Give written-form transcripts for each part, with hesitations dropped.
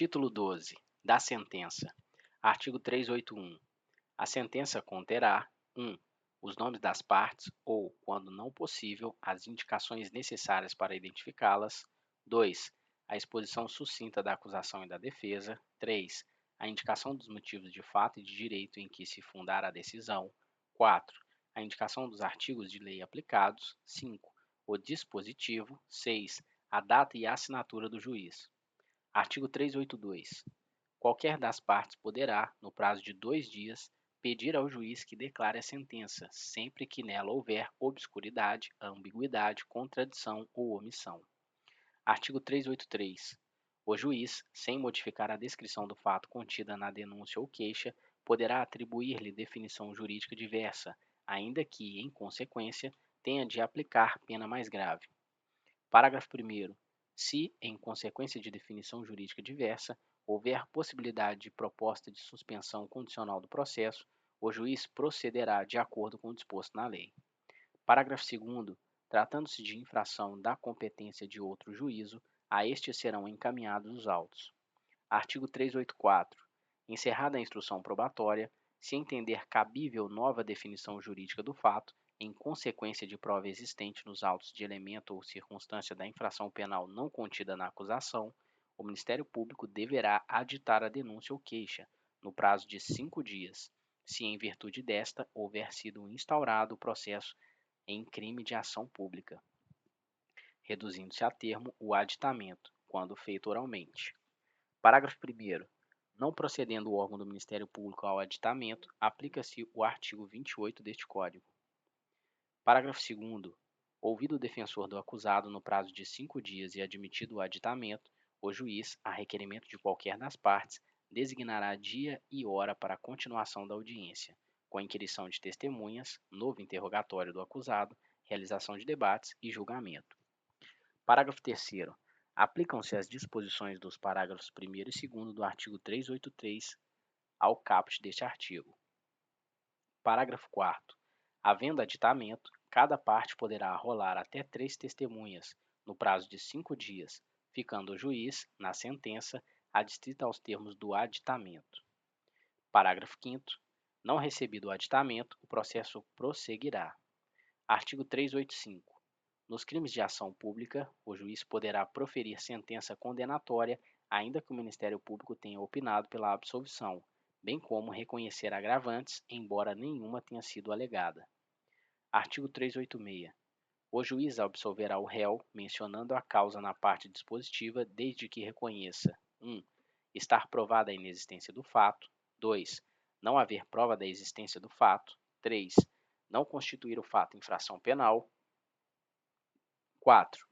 Título 12. Da sentença. Artigo 381. A sentença conterá: 1. Os nomes das partes ou, quando não possível, as indicações necessárias para identificá-las. 2. A exposição sucinta da acusação e da defesa. 3. A indicação dos motivos de fato e de direito em que se fundar a decisão. 4. A indicação dos artigos de lei aplicados. 5. O dispositivo. 6. A data e a assinatura do juiz. Artigo 382. Qualquer das partes poderá, no prazo de 2 dias, pedir ao juiz que declare a sentença, sempre que nela houver obscuridade, ambiguidade, contradição ou omissão. Artigo 383. O juiz, sem modificar a descrição do fato contida na denúncia ou queixa, poderá atribuir-lhe definição jurídica diversa, ainda que, em consequência, tenha de aplicar pena mais grave. Parágrafo 1º. Se, em consequência de definição jurídica diversa, houver possibilidade de proposta de suspensão condicional do processo, o juiz procederá de acordo com o disposto na lei. Parágrafo 2º. Tratando-se de infração da competência de outro juízo, a este serão encaminhados os autos. Artigo 384. Encerrada a instrução probatória, se entender cabível nova definição jurídica do fato, em consequência de prova existente nos autos de elemento ou circunstância da infração penal não contida na acusação, o Ministério Público deverá aditar a denúncia ou queixa, no prazo de 5 dias, se em virtude desta houver sido instaurado o processo em crime de ação pública, reduzindo-se a termo o aditamento, quando feito oralmente. Parágrafo 1º. Não procedendo o órgão do Ministério Público ao aditamento, aplica-se o artigo 28 deste Código. Parágrafo 2º. Ouvido o defensor do acusado no prazo de 5 dias e admitido o aditamento, o juiz, a requerimento de qualquer das partes, designará dia e hora para a continuação da audiência, com a inquirição de testemunhas, novo interrogatório do acusado, realização de debates e julgamento. Parágrafo 3º. Aplicam-se as disposições dos parágrafos 1º e 2º do artigo 383 ao caput deste artigo. Parágrafo 4º. Havendo aditamento, cada parte poderá arrolar até 3 testemunhas, no prazo de 5 dias, ficando o juiz, na sentença, adstrito aos termos do aditamento. Parágrafo 5º. Não recebido o aditamento, o processo prosseguirá. Artigo 385. Nos crimes de ação pública, o juiz poderá proferir sentença condenatória, ainda que o Ministério Público tenha opinado pela absolvição, bem como reconhecer agravantes, embora nenhuma tenha sido alegada. Artigo 386. O juiz absolverá o réu, mencionando a causa na parte dispositiva, desde que reconheça: 1. Estar provada a inexistência do fato. 2. Não haver prova da existência do fato. 3. Não constituir o fato infração penal. 4.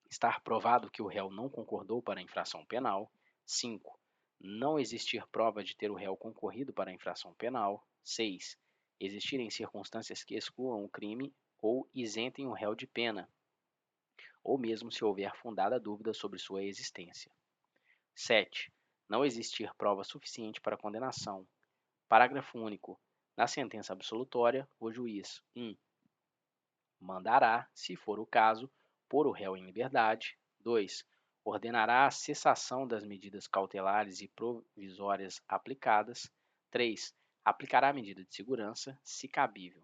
Estar provado que o réu não concordou para a infração penal. 5. Não existir prova de ter o réu concorrido para a infração penal. 6. Existirem circunstâncias que excluam o crime ou isentem o réu de pena, ou mesmo se houver fundada dúvida sobre sua existência. 7. Não existir prova suficiente para condenação. Parágrafo único. Na sentença absolutória, o juiz 1. Mandará, se for o caso, pôr o réu em liberdade. 2. Ordenará a cessação das medidas cautelares e provisórias aplicadas. 3. Aplicará a medida de segurança, se cabível.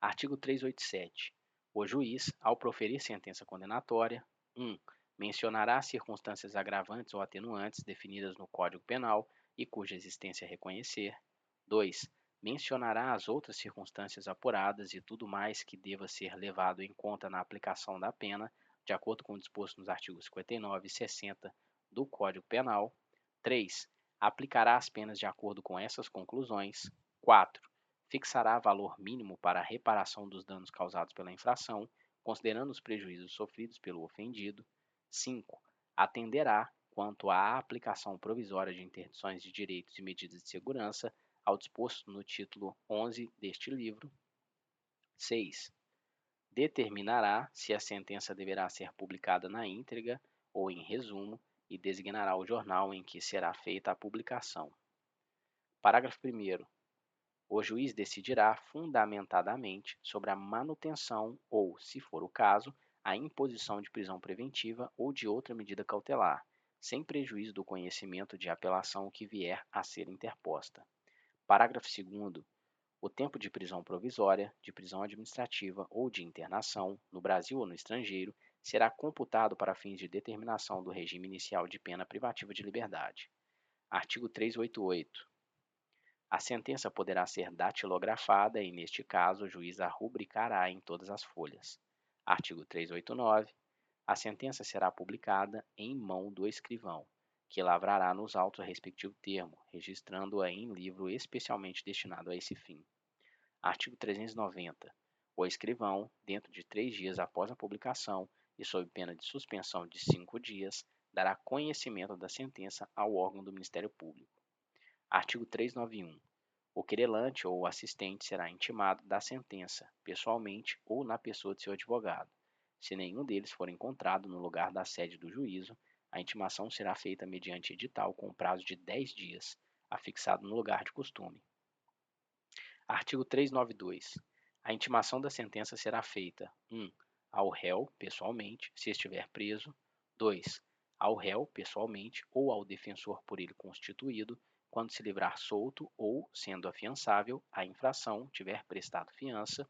Artigo 387. O juiz, ao proferir sentença condenatória, 1. Mencionará circunstâncias agravantes ou atenuantes definidas no Código Penal e cuja existência reconhecer. 2. Mencionará as outras circunstâncias apuradas e tudo mais que deva ser levado em conta na aplicação da pena, de acordo com o disposto nos artigos 59 e 60 do Código Penal. 3. Aplicará as penas de acordo com essas conclusões. 4. Fixará valor mínimo para a reparação dos danos causados pela infração, considerando os prejuízos sofridos pelo ofendido. 5. Atenderá, quanto à aplicação provisória de interdições de direitos e medidas de segurança, ao disposto no título 11 deste livro. 6. Determinará se a sentença deverá ser publicada na íntegra ou em resumo e designará o jornal em que será feita a publicação. Parágrafo 1º. O juiz decidirá fundamentadamente sobre a manutenção ou, se for o caso, a imposição de prisão preventiva ou de outra medida cautelar, sem prejuízo do conhecimento de apelação que vier a ser interposta. Parágrafo 2º. O tempo de prisão provisória, de prisão administrativa ou de internação, no Brasil ou no estrangeiro, será computado para fins de determinação do regime inicial de pena privativa de liberdade. Artigo 388. A sentença poderá ser datilografada e, neste caso, o juiz a rubricará em todas as folhas. Artigo 389. A sentença será publicada em mão do escrivão, que lavrará nos autos o respectivo termo, registrando-a em livro especialmente destinado a esse fim. Artigo 390. O escrivão, dentro de 3 dias após a publicação e sob pena de suspensão de 5 dias, dará conhecimento da sentença ao órgão do Ministério Público. Artigo 391. O querelante ou o assistente será intimado da sentença, pessoalmente ou na pessoa de seu advogado. Se nenhum deles for encontrado no lugar da sede do juízo, a intimação será feita mediante edital com prazo de 10 dias, afixado no lugar de costume. Artigo 392. A intimação da sentença será feita: 1. Ao réu, pessoalmente, se estiver preso. 2. Ao réu, pessoalmente, ou ao defensor por ele constituído, quando se livrar solto ou, sendo afiançável, a infração tiver prestado fiança.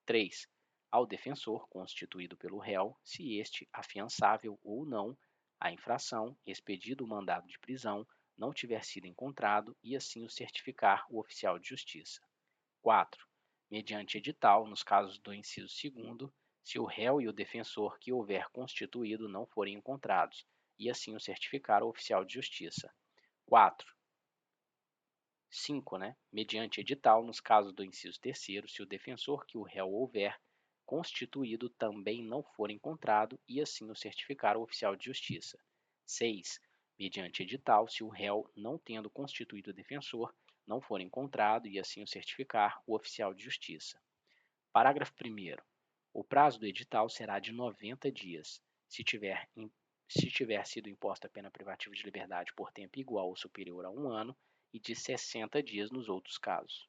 3. Ao defensor constituído pelo réu, se este, afiançável ou não, a infração, expedido o mandado de prisão, não tiver sido encontrado e assim o certificar o oficial de justiça. 4. Mediante edital, nos casos do inciso 2º, se o réu e o defensor que houver constituído não forem encontrados, e assim o certificar o oficial de justiça. 5. Mediante edital, nos casos do inciso 3º, se o defensor que o réu houver constituído também não for encontrado, e assim o certificar o oficial de justiça. 6. Mediante edital, se o réu, não tendo constituído o defensor, não for encontrado, e assim o certificar o oficial de justiça. Parágrafo 1º. O prazo do edital será de 90 dias, se tiver sido imposta a pena privativa de liberdade por tempo igual ou superior a 1 ano, e de 60 dias nos outros casos.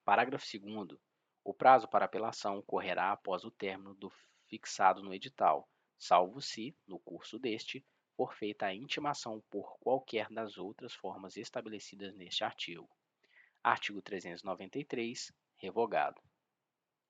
Parágrafo 2º. O prazo para apelação correrá após o término do fixado no edital, salvo se, no curso deste, for feita a intimação por qualquer das outras formas estabelecidas neste artigo. Artigo 393, revogado.